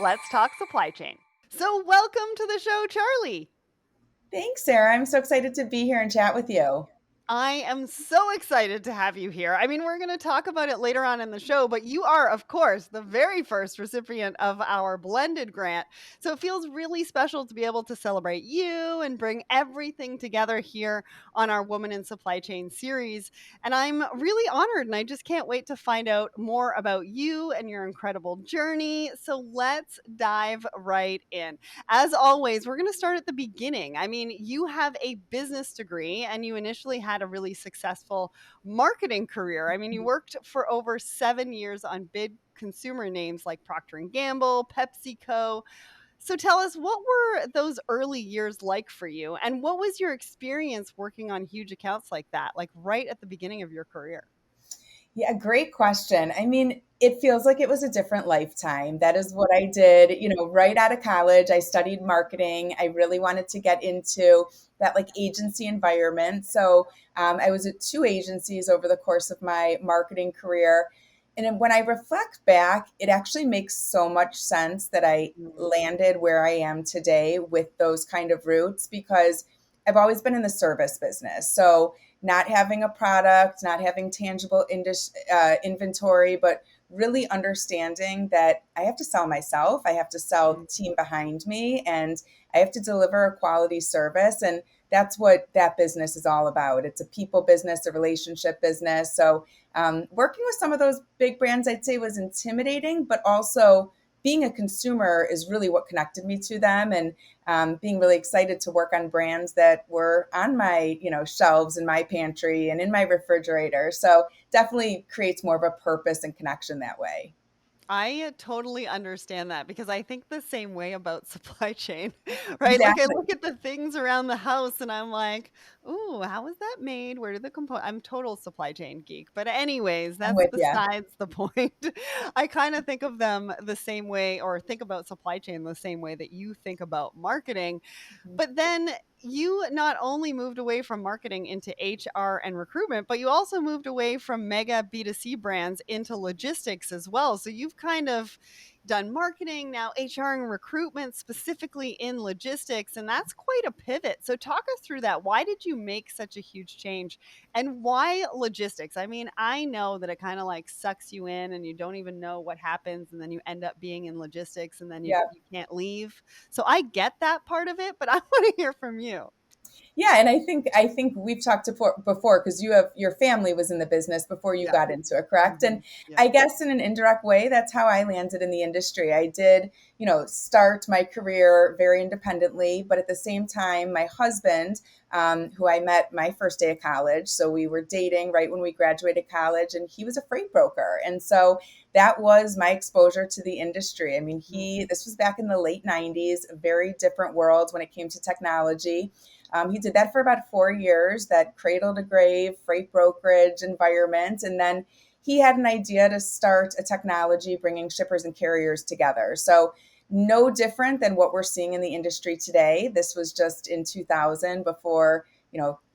Let's talk supply chain. So, welcome to the show, Charlie. Thanks, Sarah. I'm so excited to be here and chat with you. I am so excited to have you here. I mean, we're going to talk about it later on in the show, but you are, of course, the very first recipient of our blended grant. So it feels really special to be able to celebrate you and bring everything together here on our Woman in Supply Chain series. And I'm really honored, and I just can't wait to find out more about you and your incredible journey. So let's dive right in. As always, we're going to start at the beginning. I mean, you have a business degree and you initially had a really successful marketing career. I mean, you worked for over 7 years on big consumer names like Procter and Gamble, PepsiCo. So tell us, what were those early years like for you, and what was your experience working on huge accounts like that, like right at the beginning of your career? Yeah, great question. I mean, it feels like it was a different lifetime. That is what I did, right out of college. I studied marketing. I really wanted to get into that like agency environment. So I was at two agencies over the course of my marketing career. And then when I reflect back, it actually makes so much sense that I Mm, landed where I am today with those kind of roots because I've always been in the service business. So not having a product, not having tangible inventory, but really understanding that I have to sell myself, I have to sell the mm. team behind me, and I have to deliver a quality service. And that's what that business is all about. It's a people business, a relationship business. So working with some of those big brands, I'd say was intimidating, but also being a consumer is really what connected me to them. And being really excited to work on brands that were on my shelves in my pantry and in my refrigerator, so definitely creates more of a purpose and connection that way. I totally understand that because I think the same way about supply chain, right? Like I Exactly. look at the things around the house and I'm like, "Ooh, how was that made? Where did the component?" I'm total supply chain geek. But anyways, I'm that's with you. besides the point. I kind of think of them the same way, or think about supply chain the same way that you think about marketing. But then you not only moved away from marketing into HR and recruitment, but you also moved away from mega B2C brands into logistics as well. So you've kind of done marketing, now HR and recruitment, specifically in logistics. And that's quite a pivot. So talk us through that. Why did you make such a huge change? And why logistics? I mean, I know that it kind of like sucks you in and you don't even know what happens. And then you end up being in logistics and then Yeah. you can't leave. So I get that part of it, but I want to hear from you. Yeah, and I think we've talked before because you have your family was in the business before you Yeah. got into it, correct? And Mhm. Yeah. I guess in an indirect way, that's how I landed in the industry. I did, start my career very independently, but at the same time, my husband, who I met my first day of college, so we were dating right when we graduated college, and he was a freight broker, and so that was my exposure to the industry. I mean, Mhm. this was back in the late '90s, a very different world when it came to technology. He did that for about 4 years, that cradle to grave freight brokerage environment. And then he had an idea to start a technology bringing shippers and carriers together. So, no different than what we're seeing in the industry today. This was just in 2000 before,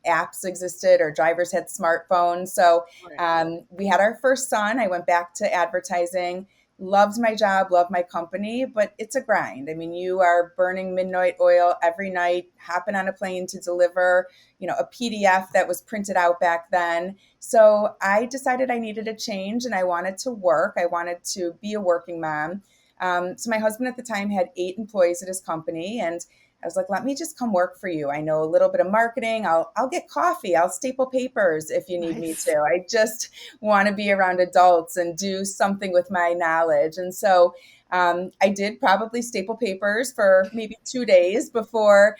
apps existed or drivers had smartphones. So, Right. we had our first son. I went back to advertising, loved my job, loved my company, but it's a grind. I mean, you are burning midnight oil every night, hopping on a plane to deliver, a PDF that was printed out back then. So I decided I needed a change and I wanted to work. I wanted to be a working mom. So my husband at the time had 8 employees at his company, and I was like, let me just come work for you. I know a little bit of marketing. I'll get coffee. I'll staple papers if you need me to. Nice. I just want to be around adults and do something with my knowledge. And so I did probably staple papers for maybe 2 days before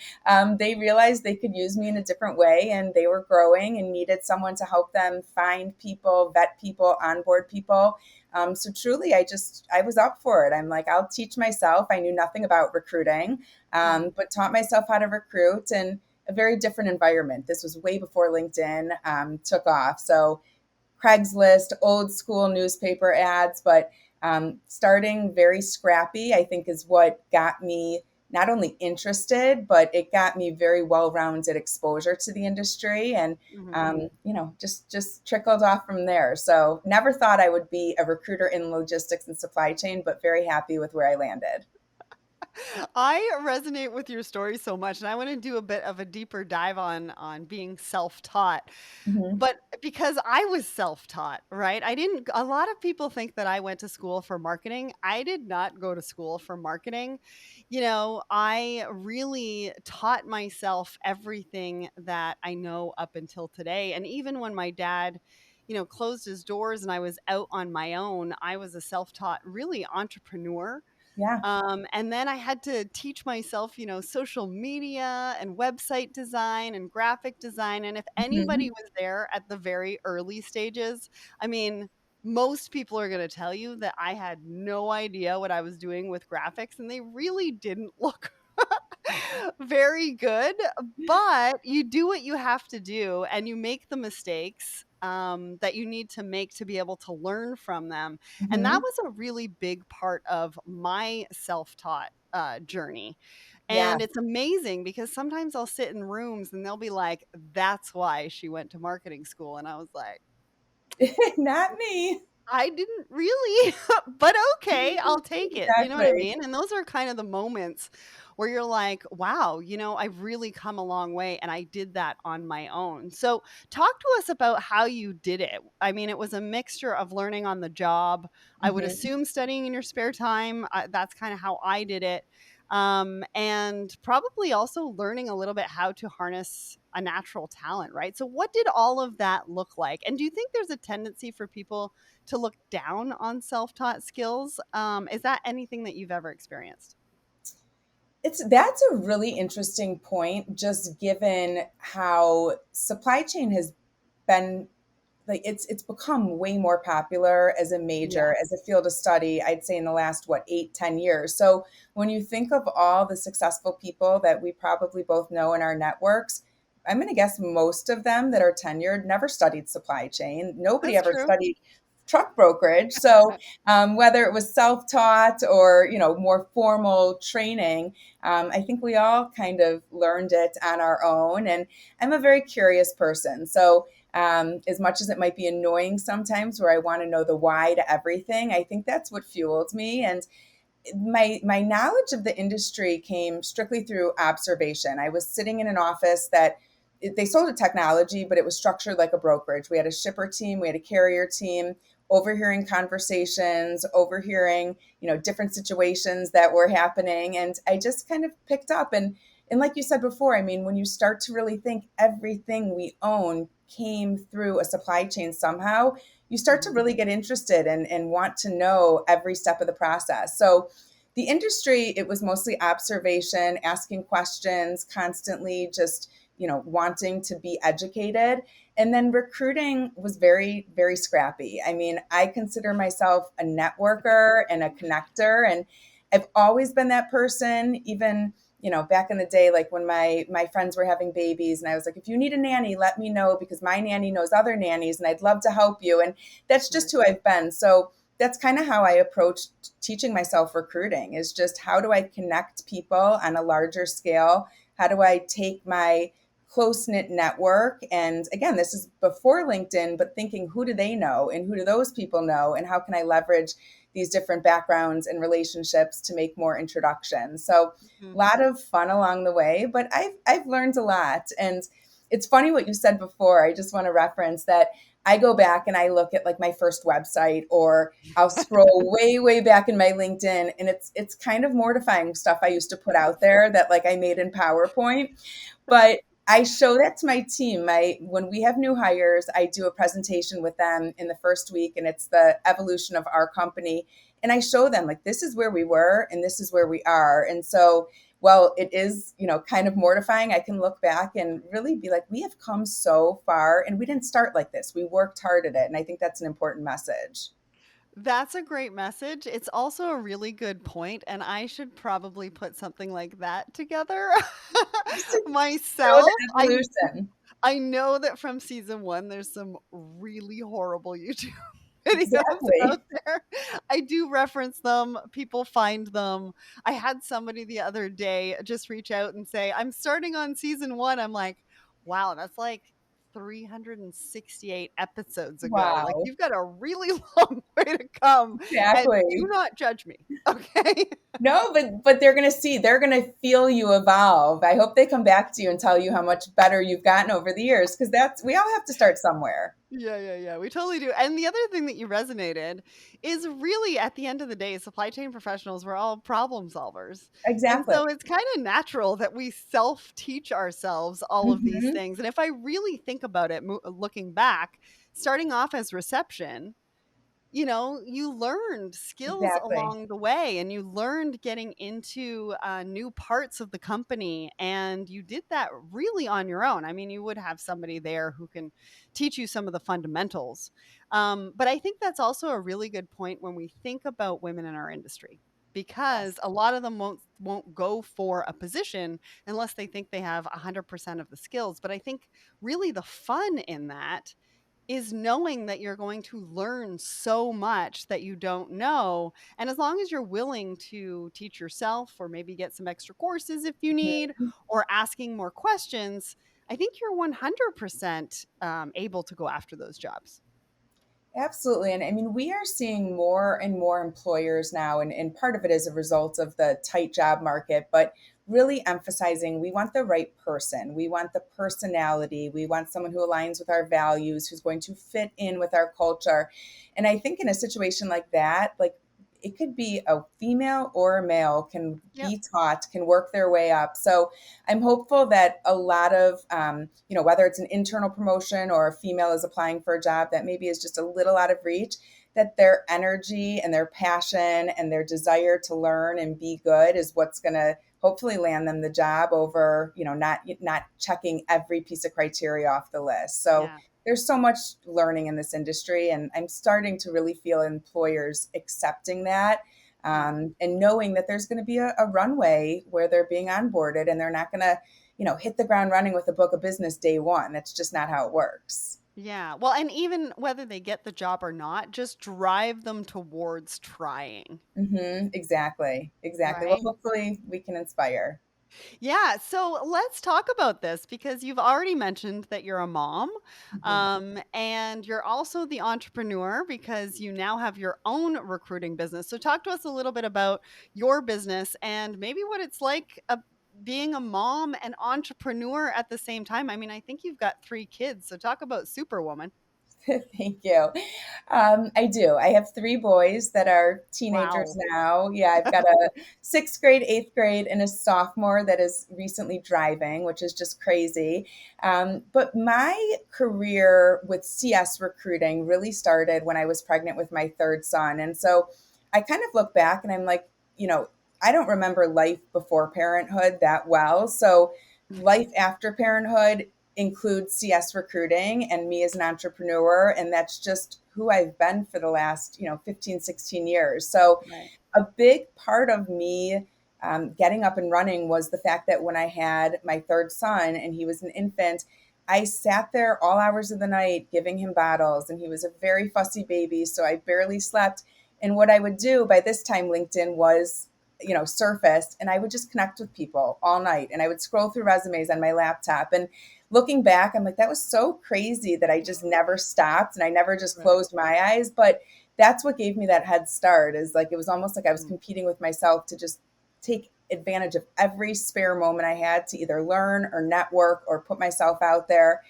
they realized they could use me in a different way, and they were growing and needed someone to help them find people, vet people, onboard people. So truly, I was up for it. I'm like, I'll teach myself. I knew nothing about recruiting, Mhm. but taught myself how to recruit in a very different environment. This was way before LinkedIn took off. So Craigslist, old school newspaper ads, but starting very scrappy, I think, is what got me not only interested, but it got me very well-rounded exposure to the industry, and Mhm. just trickled off from there. So never thought I would be a recruiter in logistics and supply chain, but very happy with where I landed. I resonate with your story so much, and I want to do a bit of a deeper dive on being self-taught. Hmm. But because I was self-taught, right? I didn't A lot of people think that I went to school for marketing. I did not go to school for marketing. I really taught myself everything that I know up until today. And even when my dad, closed his doors and I was out on my own, I was a self-taught really entrepreneur. Yeah. And then I had to teach myself, social media and website design and graphic design. And if Hmm. anybody was there at the very early stages, I mean, most people are going to tell you that I had no idea what I was doing with graphics, and they really didn't look very good, but you do what you have to do and you make the mistakes that you need to make to be able to learn from them. And that Hmm. was a really big part of my self taught journey. Yeah. And it's amazing because sometimes I'll sit in rooms and they'll be like, that's why she went to marketing school. And I was like, Not me. I didn't really, but okay, I'll take it. You know what I Exactly. mean? And those are kind of the moments where you're like, wow, I've really come a long way and I did that on my own. So, talk to us about how you did it. I mean, it was a mixture of learning on the job. I would Hmm. assume studying in your spare time. That's kind of how I did it. And probably also learning a little bit how to harness a natural talent, right? So, what did all of that look like? And do you think there's a tendency for people to look down on self-taught skills? Is that anything that you've ever experienced? That's a really interesting point, just given how supply chain has been, like, it's become way more popular as a major, as a Yes. field of study, I'd say in the last, what, 8, 10 years. So when you think of all the successful people that we probably both know in our networks, I'm going to guess most of them that are tenured never studied supply chain. Nobody That's ever true. studied truck brokerage. So whether it was self-taught or more formal training, I think we all kind of learned it on our own. And I'm a very curious person, so as much as it might be annoying sometimes, where I want to know the why to everything, I think that's what fueled me. And my knowledge of the industry came strictly through observation. I was sitting in an office that they sold a technology, but it was structured like a brokerage. We had a shipper team, we had a carrier team, overhearing conversations, overhearing, different situations that were happening. And I just kind of picked up, and like you said before, I mean, when you start to really think everything we own came through a supply chain somehow, you start to Mhm. really get interested and want to know every step of the process. So the industry, it was mostly observation, asking questions, constantly just, wanting to be educated. And then recruiting was very, very scrappy. I mean, I consider myself a networker and a connector. And I've always been that person, even, back in the day, like when my friends were having babies, and I was like, if you need a nanny, let me know, because my nanny knows other nannies and I'd love to help you. And that's just Right. who I've been. So that's kind of how I approached teaching myself recruiting, is just how do I connect people on a larger scale? How do I take my close knit network? And again, this is before LinkedIn, but thinking, who do they know and who do those people know? And how can I leverage these different backgrounds and relationships to make more introductions? So a Mhm. lot of fun along the way, but I've learned a lot. And it's funny what you said before. I just want to reference that I go back and I look at like my first website, or I'll scroll way, way back in my LinkedIn, and it's kind of mortifying stuff I used to put out there that like I made in PowerPoint. But I show that to my team. When we have new hires, I do a presentation with them in the first week, and it's the evolution of our company. And I show them, like, this is where we were and this is where we are. And so, well, it is, kind of mortifying, I can look back and really be like, we have come so far, and we didn't start like this. We worked hard at it. And I think that's an important message. That's a great message. It's also a really good point, and I should probably put something like that together Just to show the myself. evolution. I know that from season 1, there's some really horrible YouTube videos out Exactly. there. I do reference them, people find them. I had somebody the other day just reach out and say, "I'm starting on season 1." I'm like, "Wow, that's like 368 episodes ago. Like, Wow. you've got a really long way to come, and do Exactly. not judge me, okay?" No, but they're gonna see, they're gonna feel you evolve. I hope they come back to you and tell you how much better you've gotten over the years, because that's we all have to start somewhere. Yeah, yeah, yeah. We totally do. And the other thing that you resonated is really at the end of the day, supply chain professionals, we're all problem solvers. And Exactly. so it's kind of natural that we self teach ourselves all of these Mhm. things. And if I really think about it, looking back, starting off as reception, you learned skills Exactly. along the way and you learned getting into new parts of the company. And you did that really on your own. I mean, you would have somebody there who can teach you some of the fundamentals. But I think that's also a really good point when we think about women in our industry. Because Yes. a lot of them won't go for a position unless they think they have 100% of the skills. But I think really the fun in that is knowing that you're going to learn so much that you don't know. And as long as you're willing to teach yourself or maybe get some extra courses if you need, Mhm. or asking more questions, I think you're 100% able to go after those jobs. Absolutely. And I mean, we are seeing more and more employers now, and part of it is a result of the tight job market, but really emphasizing we want the right person. We want the personality. We want someone who aligns with our values, who's going to fit in with our culture. And I think in a situation like that, like it could be a female or a male can Yep. be taught, can work their way up. So I'm hopeful that a lot of, whether it's an internal promotion or a female is applying for a job that maybe is just a little out of reach, that their energy and their passion and their desire to learn and be good is what's going to hopefully land them the job over, not checking every piece of criteria off the list. So Yeah. there's so much learning in this industry, and I'm starting to really feel employers accepting that, Yeah. and knowing that there's going to be a runway where they're being onboarded and they're not going to, hit the ground running with a book of business day one. That's just not how it works. Yeah. Well, and even whether they get the job or not, just drive them towards trying. Exactly. Exactly. Well, Right. hopefully we can inspire. Yeah, so let's talk about this because you've already mentioned that you're a mom, Mhm. and you're also the entrepreneur because you now have your own recruiting business. So, talk to us a little bit about your business and maybe what it's like being a mom and entrepreneur at the same time. I mean, I think you've got 3 kids, so talk about Superwoman. Thank you. I do. I have 3 boys that are teenagers Wow. now. Yeah, I've got a sixth grade, eighth grade, and a sophomore that is recently driving, which is just crazy. But my career with CS recruiting really started when I was pregnant with my third son. And so I kind of look back and I'm like, I don't remember life before parenthood that well. So life after parenthood includes CS recruiting and me as an entrepreneur. And that's just who I've been for the last, 15, 16 years. So Right. a big part of me getting up and running was the fact that when I had my third son and he was an infant, I sat there all hours of the night giving him bottles, and he was a very fussy baby. So I barely slept. And what I would do by this time, LinkedIn was, surfaced, and I would just connect with people all night. And I would scroll through resumes on my laptop. And looking back, I'm like, that was so crazy that I just never stopped and I never just Right. closed my eyes. But that's what gave me that head start, is like, it was almost like I was Mm. competing with myself to just take advantage of every spare moment I had to either learn or network or put myself out there.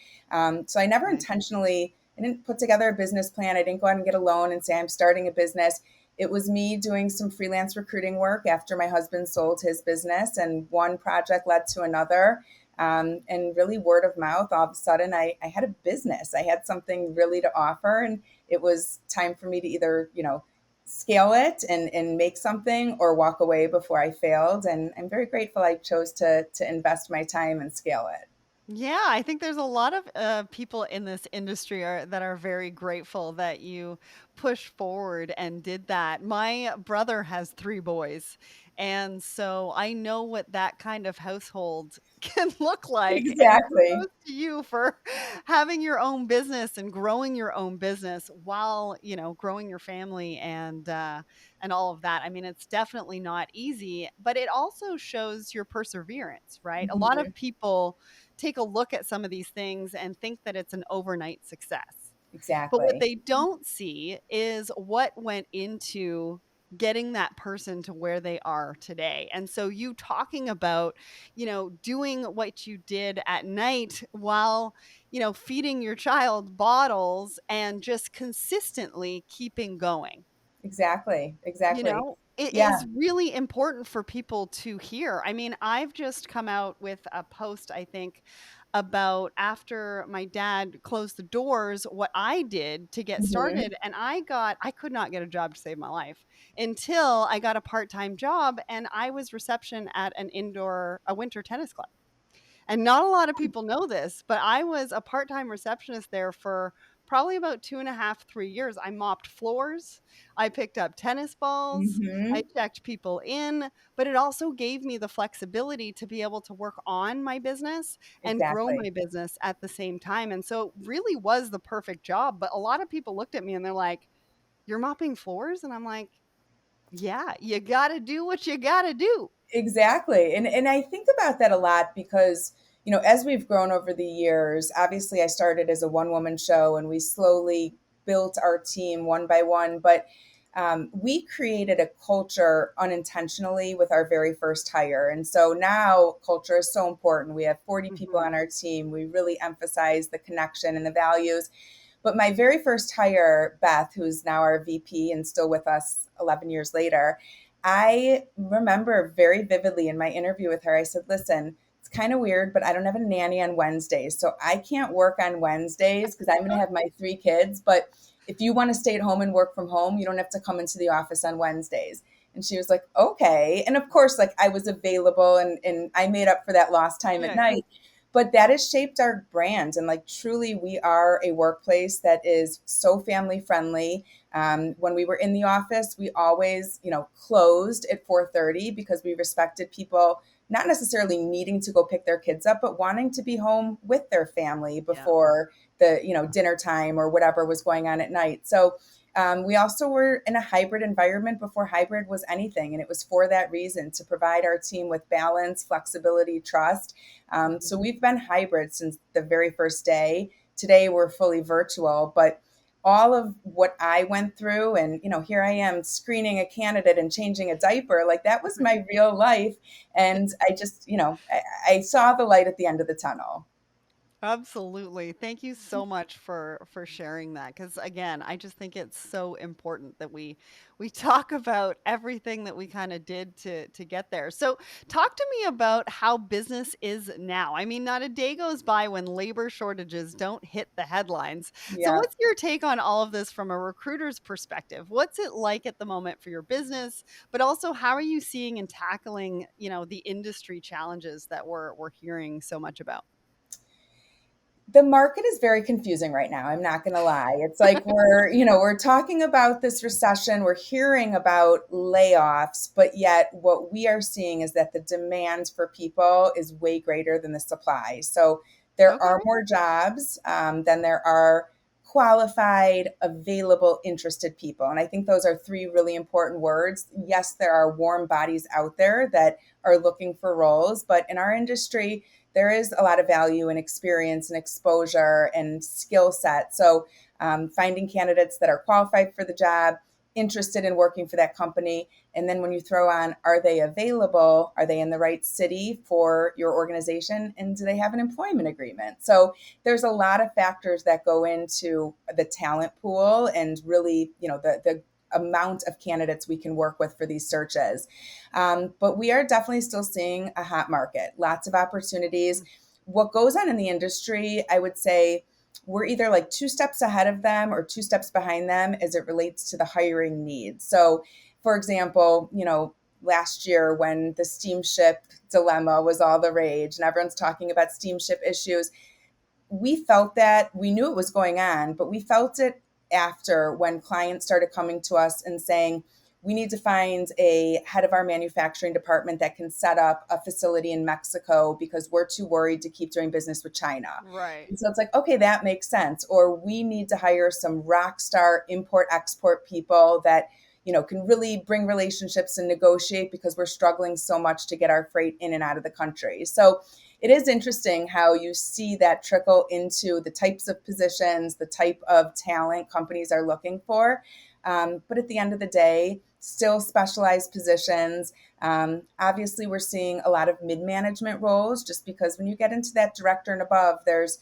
So I never Right. intentionally, I didn't put together a business plan. I didn't go out and get a loan and say I'm starting a business. It was me doing some freelance recruiting work after my husband sold his business, and one project led to another. And really word of mouth, all of a sudden I had a business. I had something really to offer, and it was time for me to either, scale it and make something, or walk away before I failed. And I'm very grateful I chose to invest my time and scale it. Yeah, I think there's a lot of people in this industry that are very grateful that you pushed forward and did that. My brother has 3 boys, and so I know what that kind of household can look like, and Exactly. kudos to you for having your own business and growing your own business while, growing your family and all of that. I mean, it's definitely not easy, but it also shows your perseverance, right? A lot Mhm. of people take a look at some of these things and think that it's an overnight success. But what Exactly. they don't see is what went into getting that person to where they are today. And so you talking about, doing what you did at night while, feeding your child bottles and just consistently keeping going. Exactly. Exactly. It Yeah. is really important for people to hear. I mean, I've just come out with a post, I think, about after my dad closed the doors, what I did to get Mhm. started. And I could not get a job to save my life until I got a part time job and I was reception at a winter tennis club. And not a lot of people know this, but I was a part time receptionist there for probably about 2.5, 3 years. I mopped floors, I picked up tennis balls, I Mhm. checked people in, but it also gave me the flexibility to be able to work on my business and grow Exactly. my business at the same time. And so it really was the perfect job. But a lot of people looked at me and they're like, "You're mopping floors?" And I'm like, "Yeah, you got to do what you got to do." Exactly. And I think about that a lot because, as we've grown over the years, obviously I started as a one woman show and we slowly built our team one by one, but we created a culture unintentionally with our very first hire. And so now culture is so important. We have 40 people Mhm. on our team. We really emphasize the connection and the values. But my very first hire, Beth, who's now our VP and still with us 11 years later, I remember very vividly in my interview with her, I said, listen, it's kind of weird, but I don't have a nanny on Wednesdays. So I can't work on Wednesdays because I'm going to have my 3 kids. But if you want to stay at home and work from home, you don't have to come into the office on Wednesdays. And she was like, okay. And of course, like I was available and I made up for that lost time at Yeah, yeah. night. But that has shaped our brand. And like truly, we are a workplace that is so family friendly. When we were in the office, we always, closed at 4:30 because we respected people not necessarily needing to go pick their kids up, but wanting to be home with their family Yeah. before the, dinner time or whatever was going on at night. So we also were in a hybrid environment before hybrid was anything. And it was for that reason to provide our team with balance, flexibility, trust. So Mhm. we've been hybrid since the very first day. Today we're fully virtual, but all of what I went through, and here I am screening a candidate and changing a diaper, like that was my real life. And I just, I saw the light at the end of the tunnel. Absolutely. Thank you so much for sharing that cuz again, I just think it's so important that we talk about everything that we kind of did to get there. So, talk to me about how business is now. I mean, not a day goes by when labor shortages don't hit the headlines. So, Yeah. what's your take on all of this from a recruiter's perspective? What's it like at the moment for your business, but also how are you seeing and tackling, the industry challenges that we're hearing so much about? The market is very confusing right now. I'm not going to lie. It's like we're talking about this recession, we're hearing about layoffs, but yet what we are seeing is that the demand for people is way greater than the supply. So there Okay. are more jobs than there are qualified, available, interested people. And I think those are 3 really important words. Yes, there are warm bodies out there that are looking for roles, but in our industry, there is a lot of value in experience and exposure and skill set. So, finding candidates that are qualified for the job, interested in working for that company. And then when you throw on, are they available? Are they in the right city for your organization? And do they have an employment agreement? So, there's a lot of factors that go into the talent pool and really, the amount of candidates we can work with for these searches. But we are definitely still seeing a hot market, lots of opportunities. What goes on in the industry, I would say we're either like 2 steps ahead of them or 2 steps behind them as it relates to the hiring needs. So, for example, last year when the steamship dilemma was all the rage and everyone's talking about steamship issues, we felt that we knew it was going on, but we felt it after, when clients started coming to us and saying, we need to find a head of our manufacturing department that can set up a facility in Mexico because we're too worried to keep doing business with China. Right. And so it's like, okay, that makes sense. Or we need to hire some rock star import export people that, can really bring relationships and negotiate because we're struggling so much to get our freight in and out of the country. So it is interesting how you see that trickle into the types of positions, the type of talent companies are looking for. But at the end of the day, still specialized positions. Obviously, we're seeing a lot of mid management roles just because when you get into that director and above, there's,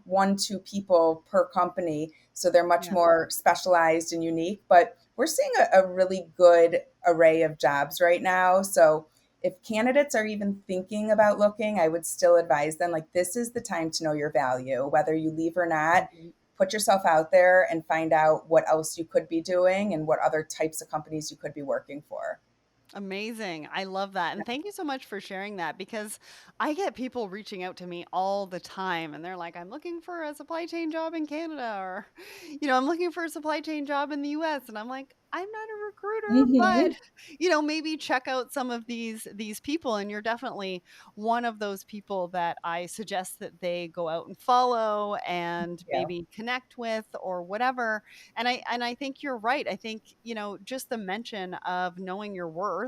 one, two people per company. So they're much Yeah. more specialized and unique. But we're seeing a really good array of jobs right now. So if candidates are even thinking about looking, I would still advise them like this is the time to know your value, whether you leave or not. Mhm. Put yourself out there and find out what else you could be doing and what other types of companies you could be working for. Amazing. I love that. And thank you so much for sharing that because I get people reaching out to me all the time and they're like, I'm looking for a supply chain job in Canada or, I'm looking for a supply chain job in the US. And I'm like, I'm not a recruiter, but Hmm. maybe check out some of these people. And you're definitely one of those people that I suggest that they go out and follow and Yeah. maybe connect with or whatever. And I think you're right. I think, just the mention of knowing your worth,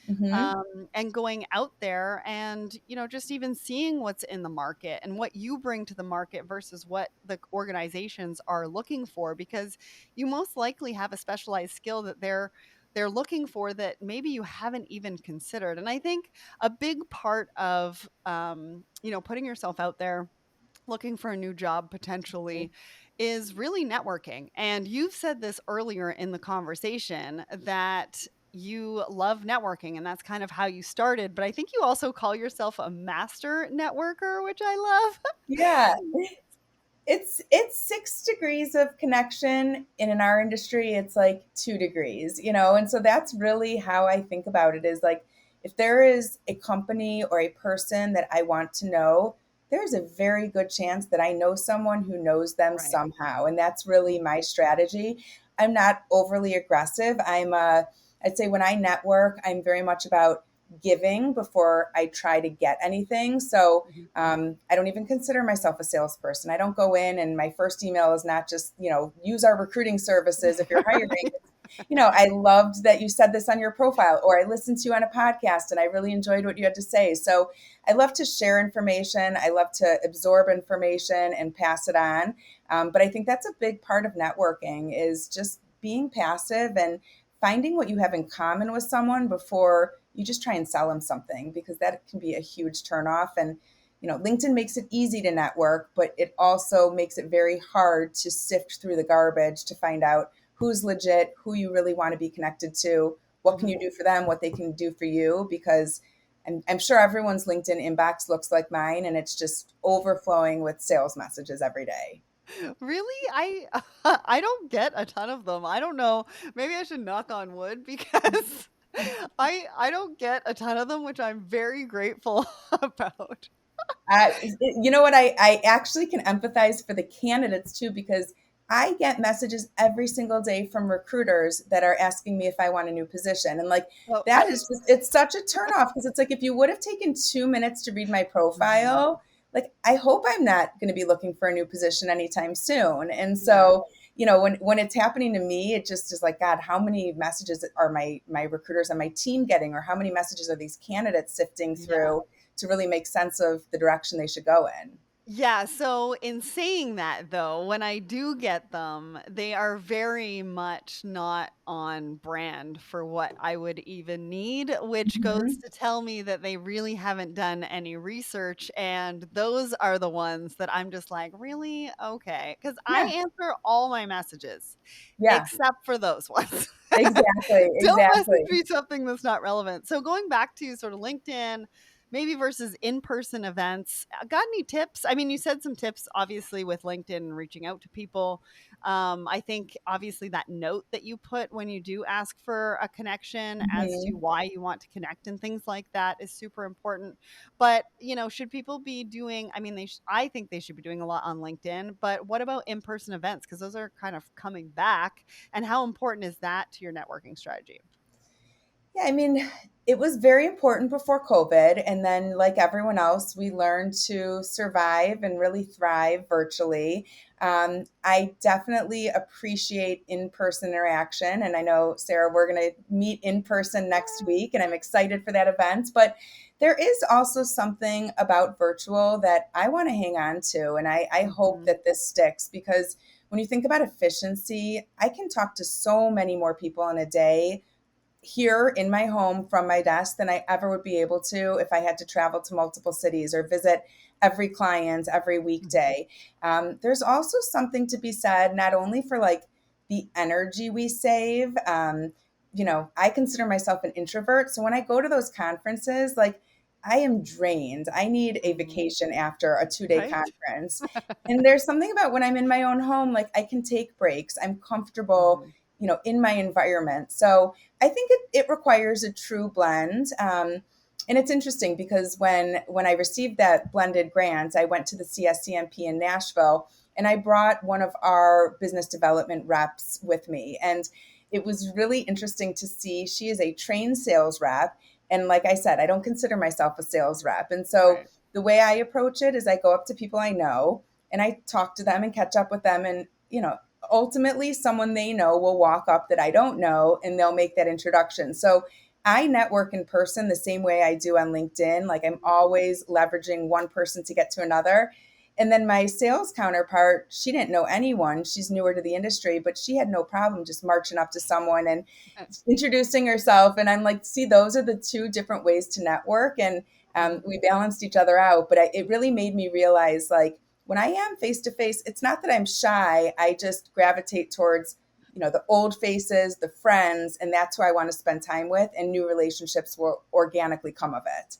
Hmm. and going out there and, just even seeing what's in the market and what you bring to the market versus what the organizations are looking for, because you most likely have a specialized skill that they're looking for that maybe you haven't even considered. And I think a big part of, putting yourself out there looking for a new job potentially is really networking. And you've said this earlier in the conversation that you love networking and that's kind of how you started. But I think you also call yourself a master networker, which I love. Yeah. It's 6 degrees of connection, and in our industry it's like 2 degrees, and so that's really how I think about it is like if there is a company or a person that I want to know, there's a very good chance that I know someone who knows them Right. somehow, and that's really my strategy. I'm not overly aggressive. I'd say when I network, I'm very much about giving before I try to get anything. So Mhm. I don't even consider myself a salesperson. I don't go in and my first email is not just, use our recruiting services if you're hiring. Right. I loved that you said this on your profile, or I listened to you on a podcast and I really enjoyed what you had to say. So I love to share information. I love to absorb information and pass it on. But I think that's a big part of networking is just being passive and finding what you have in common with someone before you just try and sell them something, because that can be a huge turnoff. And LinkedIn makes it easy to network, but it also makes it very hard to sift through the garbage to find out who's legit, who you really want to be connected to, what can Mhm. you do for them, what they can do for you, because I'm sure everyone's LinkedIn inbox looks like mine and it's just overflowing with sales messages every day. Really? I don't get a ton of them. I don't know. Maybe I should knock on wood because I don't get a ton of them, which I'm very grateful about. You know what? I actually can empathize for the candidates too, because I get messages every single day from recruiters that are asking me if I want a new position. And like, Well, that is just, it's such a turnoff because it's like, if you would have taken 2 minutes to read my Mhm. profile, like, I hope I'm not going to be looking for a new position anytime soon. And Yeah. so, when it's happening to me, it just is like, God, how many messages are my recruiters on my team getting, or how many messages are these candidates sifting Yeah. through to really make sense of the direction they should go in? Yeah, so in saying that though, when I do get them, they are very much not on brand for what I would even need, which goes Mhm. to tell me that they really haven't done any research. And those are the ones that I'm just like, really? Okay. Because I Yeah. answer all my messages Yeah. except for those ones. Exactly. Don't message Exactly. me something that's not relevant. So going back to sort of LinkedIn, maybe versus in-person events. Got any tips? I mean, you said some tips obviously with LinkedIn and reaching out to people. I think obviously that note that you put when you do ask for a connection as to Mhm. why you want to connect and things like that is super important. But, should people be doing, I mean, I think they should be doing a lot on LinkedIn, but what about in-person events? Because those are kind of coming back. And how important is that to your networking strategy? Yeah, I mean, it was very important before COVID. And then, like everyone else, we learned to survive and really thrive virtually. I definitely appreciate in person interaction. And I know, Sarah, we're going to meet in person next week, and I'm excited for that event. But there is also something about virtual that I want to hang on to. And I hope Mhm. that this sticks because when you think about efficiency, I can talk to so many more people in a day here in my home from my desk than I ever would be able to if I had to travel to multiple cities or visit every client every Mhm. weekday. There's also something to be said, not only for like the energy we save. I consider myself an introvert. So when I go to those conferences, like I am drained. I need a Mhm. vacation after a 2 day Right? conference. And there's something about when I'm in my own home, like I can take breaks. I'm comfortable, Mhm. in my environment. So I think it requires a true blend. And it's interesting because when I received that blended grant, I went to the CSCMP in Nashville and I brought one of our business development reps with me. And it was really interesting to see she is a trained sales rep. And like I said, I don't consider myself a sales rep. And so Right. the way I approach it is I go up to people I know and I talk to them and catch up with them. And, ultimately someone they know will walk up that I don't know and they'll make that introduction. So I network in person the same way I do on LinkedIn. Like I'm always leveraging one person to get to another. And then my sales counterpart, she didn't know anyone. She's newer to the industry, but she had no problem just marching up to someone and introducing herself. And I'm like, see, those are the two different ways to network. And we Mhm. balanced each other out. But it really made me realize like, when I am face to face, it's not that I'm shy. I just gravitate towards, the old faces, the friends, and that's who I want to spend time with, and new relationships will organically come of it.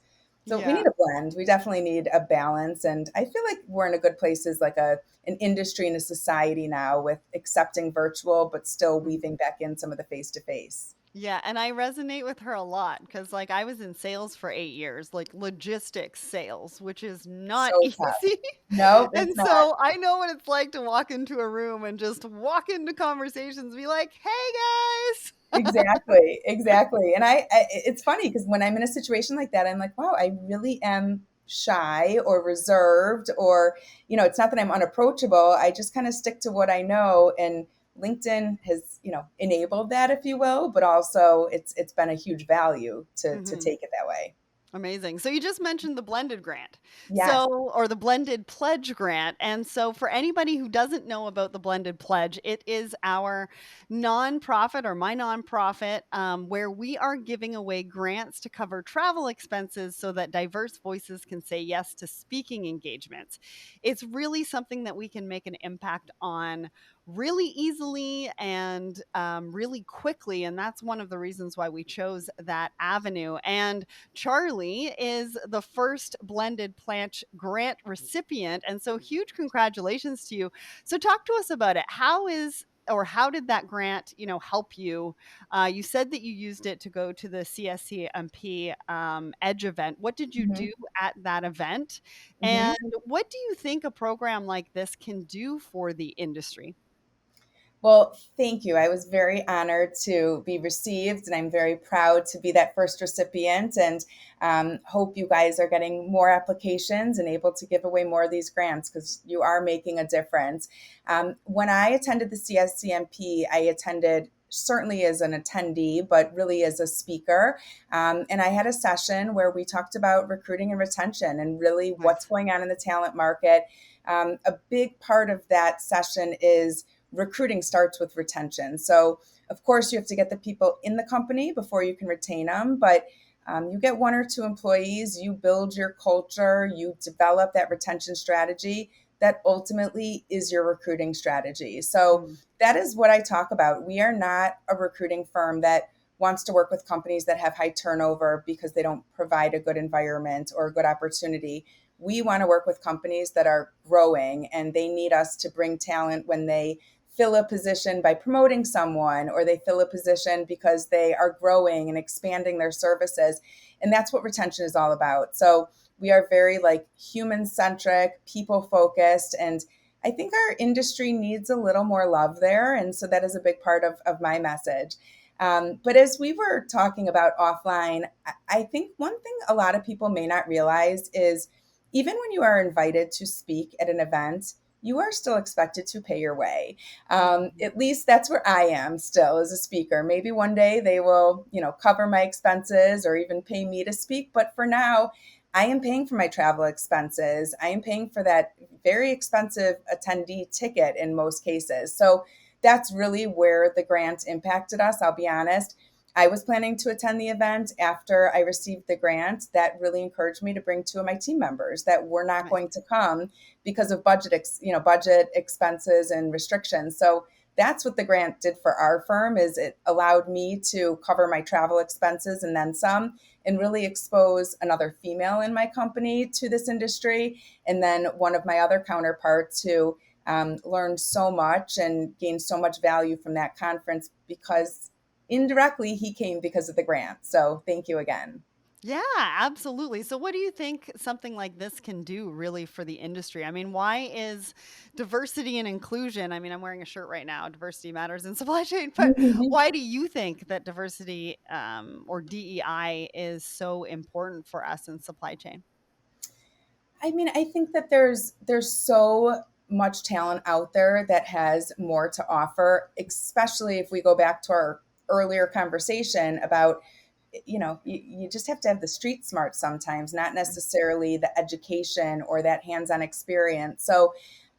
So we Yeah. need a blend. We definitely need a balance. And I feel like we're in a good place as like an industry and a society now with accepting virtual, but still Mhm. weaving back in some of the face to face. Yeah, and I resonate with her a lot because, like, I was in sales for 8 years, like, logistics sales, which is not So tough. easy, No, it's and not. so I know what it's like to walk into a room and just walk into conversations, be like, "Hey, guys." Exactly, exactly. And it's funny because when I'm in a situation like that, I'm like, wow, I really am shy or reserved, or, it's not that I'm unapproachable. I just kind of stick to what I know. And LinkedIn has, enabled that, if you will, but also it's been a huge value to Mhm. take it that way. Amazing. So you just mentioned the blended grant. Yes. So, or the blended pledge grant. And so for anybody who doesn't know about the blended pledge, it is our nonprofit or my nonprofit where we are giving away grants to cover travel expenses so that diverse voices can say yes to speaking engagements. It's really something that we can make an impact on really easily and really quickly. And that's one of the reasons why we chose that avenue. And Charlie is the first blended plant grant recipient. And so huge congratulations to you. So talk to us about it. How did that grant, help you? You said that you used it to go to the CSCMP Edge event. What did you Hmm. do at that event? Hmm. And what do you think a program like this can do for the industry? Well, thank you. I was very honored to be received, and I'm very proud to be that first recipient. And hope you guys are getting more applications and able to give away more of these grants because you are making a difference. When I attended the CSCMP, I attended certainly as an attendee, but really as a speaker. And I had a session where we talked about recruiting and retention and really what's Nice. going on in the talent market. A big part of that session is recruiting starts with retention. So, of course, you have to get the people in the company before you can retain them. But you get one or two employees, you build your culture, you develop that retention strategy. That ultimately is your recruiting strategy. So, Mm, that is what I talk about. We are not a recruiting firm that wants to work with companies that have high turnover because they don't provide a good environment or a good opportunity. We want to work with companies that are growing and they need us to bring talent when they fill a position by promoting someone, or they fill a position because they are growing and expanding their services. And that's what retention is all about. So we are very like human centric, people focused, and I think our industry needs a little more love there. And so that is a big part of my message. But as we were talking about offline, I think one thing a lot of people may not realize is even when you are invited to speak at an event, you are still expected to pay your way. Mhm. At least that's where I am still as a speaker. Maybe one day they will, cover my expenses or even pay me to speak. But for now, I am paying for my travel expenses. I am paying for that very expensive attendee ticket in most cases. So that's really where the grant impacted us. I'll be honest. I was planning to attend the event after I received the grant. That really encouraged me to bring two of my team members that were not Right. going to come because of budget expenses and restrictions. So that's what the grant did for our firm is it allowed me to cover my travel expenses and then some, and really expose another female in my company to this industry. And then one of my other counterparts who learned so much and gained so much value from that conference because indirectly he came because of the grant. So thank you again. Yeah, absolutely. So, what do you think something like this can do really for the industry? I mean, why is diversity and inclusion? I mean, I'm wearing a shirt right now, diversity matters in supply chain, but why do you think that diversity or DEI is so important for us in supply chain? I mean, I think that there's so much talent out there that has more to offer, especially if we go back to our earlier conversation about, you just have to have the street smart sometimes, not necessarily the education or that hands-on experience. So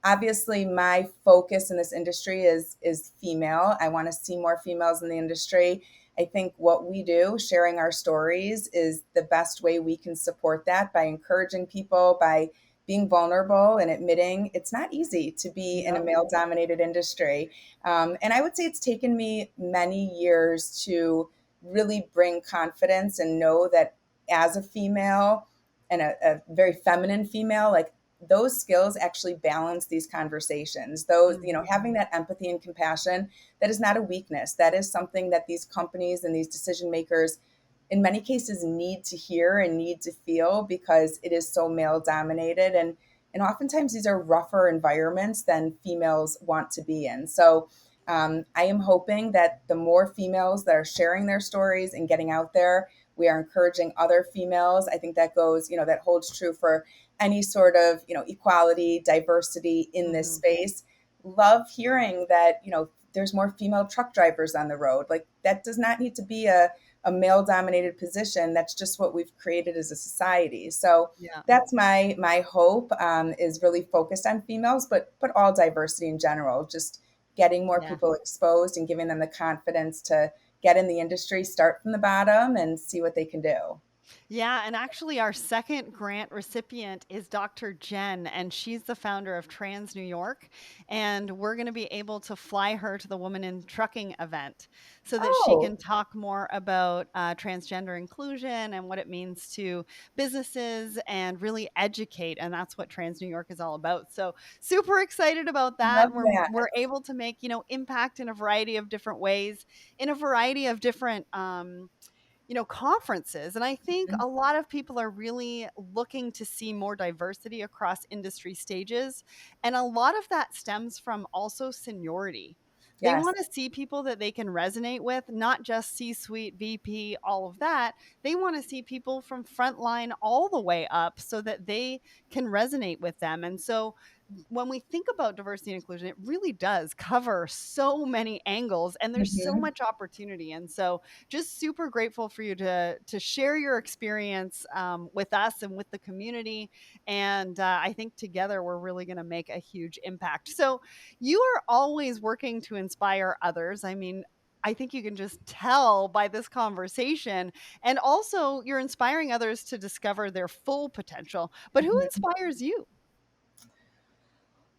obviously my focus in this industry is female. I want to see more females in the industry. I think what we do, sharing our stories, is the best way we can support that by encouraging people, by being vulnerable and admitting it's not easy to be in a Yep. male dominated industry. And I would say it's taken me many years to really bring confidence and know that as a female and a very feminine female, like those skills actually balance these conversations. Those, Mhm. having that empathy and compassion, that is not a weakness. That is something that these companies and these decision makers in many cases need to hear and need to feel because it is so male dominated, and oftentimes these are rougher environments than females want to be in. So I am hoping that the more females that are sharing their stories and getting out there, we are encouraging other females. I think that goes, that holds true for any sort of, equality, diversity in this Mhm. space. Love hearing that, there's more female truck drivers on the road. Like that does not need to be a male dominated position. That's just what we've created as a society. So Yeah. that's my hope, is really focused on females, but all diversity in general, just getting more Yeah. people exposed and giving them the confidence to get in the industry, start from the bottom and see what they can do. Yeah, and actually, our second grant recipient is Dr. Jen, and she's the founder of Trans New York. And we're going to be able to fly her to the Woman in Trucking event so that she Oh, can talk more about transgender inclusion and what it means to businesses and really educate. And that's what Trans New York is all about. So, super excited about that. love We're that. able to make impact in a variety of different ways, in a variety of different conferences. And I think Mhm. a lot of people are really looking to see more diversity across industry stages. And a lot of that stems from also seniority. They Yes. want to see people that they can resonate with, not just C suite, VP, all of that. They want to see people from frontline all the way up so that they can resonate with them. And so when we think about diversity and inclusion, it really does cover so many angles and there's so Mhm. much opportunity. And so just super grateful for you to share your experience with us and with the community. And I think together we're really going to make a huge impact. So you are always working to inspire others. I mean, I think you can just tell by this conversation. And also, you're inspiring others to discover their full potential. But who Mhm. inspires you?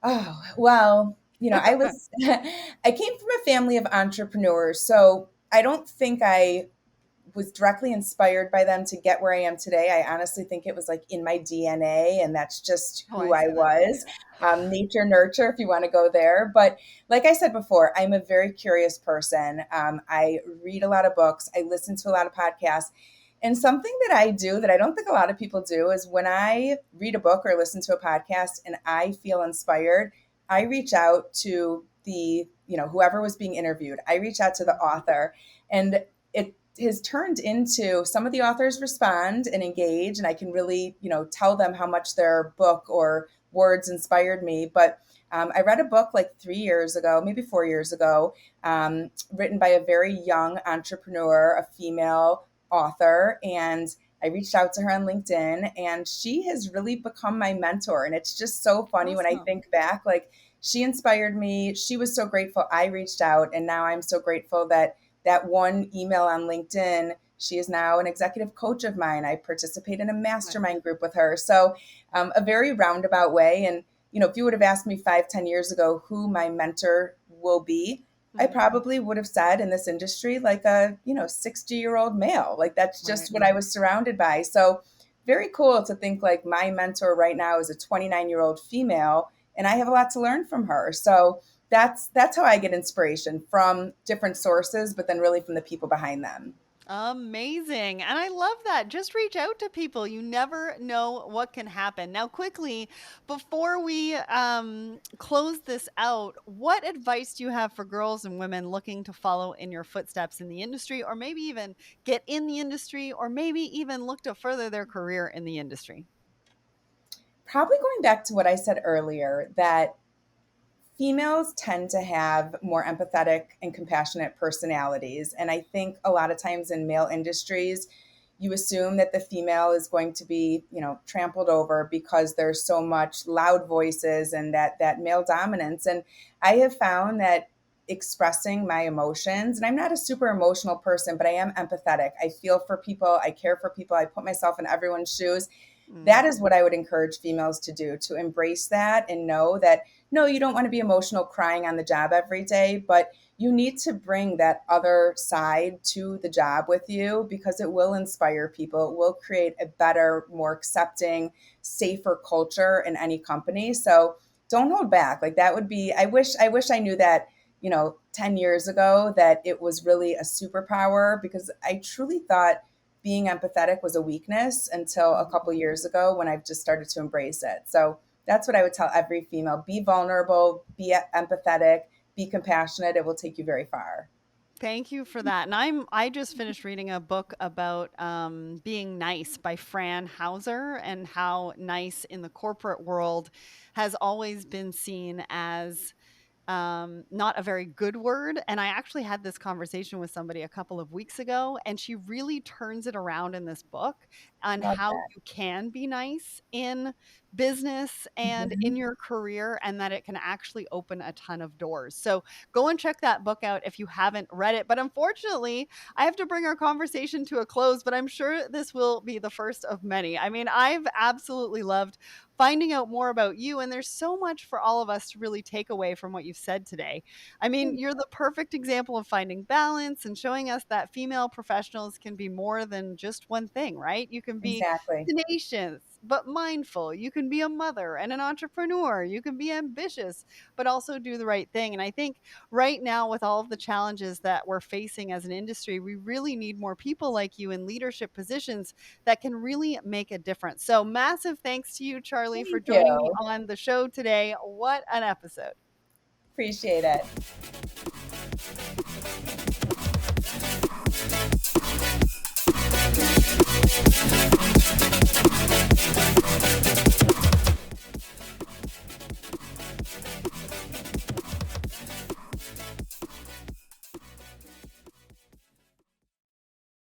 Oh, well, I was, I came from a family of entrepreneurs. So I don't think I was directly inspired by them to get where I am today. I honestly think it was like in my DNA, and that's just Oh, who I I see that was. Nature, nurture, if you want to go there. But like I said before, I'm a very curious person. I read a lot of books, I listen to a lot of podcasts. And something that I do that I don't think a lot of people do is when I read a book or listen to a podcast and I feel inspired, I reach out to whoever was being interviewed. I reach out to the too. author, and it has turned into some of the authors respond and engage, and I can really, tell them how much their book or words inspired me. But I read a book like 3 years ago, maybe 4 years ago, written by a very young entrepreneur, a female author, and I reached out to her on LinkedIn, and she has really become my mentor. And it's just so funny when I Awesome. think back, like she inspired me. She was so grateful I reached out, and now I'm so grateful that one email on LinkedIn, she is now an executive coach of mine. I participate in a Right. mastermind group with her. So, a very roundabout way. And, if you would have asked me 5, 10 years ago who my mentor will be, I Mhm. probably would have said in this industry, like a, 60-year-old male. Like that's Right. just what I was surrounded by. So, very cool to think like my mentor right now is a 29-year-old female, and I have a lot to learn from her. So, that's how I get inspiration from different sources, but then really from the people behind them. Amazing. And I love that. Just reach out to people. You never know what can happen. Now, quickly, before we close this out, what advice do you have for girls and women looking to follow in your footsteps in the industry, or maybe even get in the industry, or maybe even look to further their career in the industry? Probably going back to what I said earlier, that females tend to have more empathetic and compassionate personalities. And I think a lot of times in male industries, you assume that the female is going to be, trampled over because there's so much loud voices and that male dominance. And I have found that expressing my emotions, and I'm not a super emotional person, but I am empathetic. I feel for people, I care for people, I put myself in everyone's shoes. Mm, That is what I would encourage females to do, to embrace that and know that no, you don't want to be emotional crying on the job every day, but you need to bring that other side to the job with you because it will inspire people. It will create a better, more accepting, safer culture in any company. So don't hold back. Like that would be, I wish I knew that, 10 years ago that it was really a superpower, because I truly thought being empathetic was a weakness until a mhm. couple years ago when I've just started to embrace it. So that's what I would tell every female: be vulnerable, be empathetic, be compassionate. It will take you very far. Thank you for that. And I just finished reading a book about being nice by Fran Hauser, and how nice in the corporate world has always been seen as not a very good word. And I actually had this conversation with somebody a couple of weeks ago, and she really turns it around in this book on Love how that. you can be nice in business and Mhm. in your career, and that it can actually open a ton of doors. So go and check that book out if you haven't read it. But unfortunately, I have to bring our conversation to a close, but I'm sure this will be the first of many. I mean, I've absolutely loved finding out more about you. And there's so much for all of us to really take away from what you've said today. I mean, you're the perfect example of finding balance and showing us that female professionals can be more than just one thing, right? You can be Exactly. tenacious, but mindful. You can be a mother and an entrepreneur. You can be ambitious, but also do the right thing. And I think right now, with all of the challenges that we're facing as an industry, we really need more people like you in leadership positions that can really make a difference. So, massive thanks to you, Charlie, for Thank joining me you. on the show today. What an episode! Appreciate it.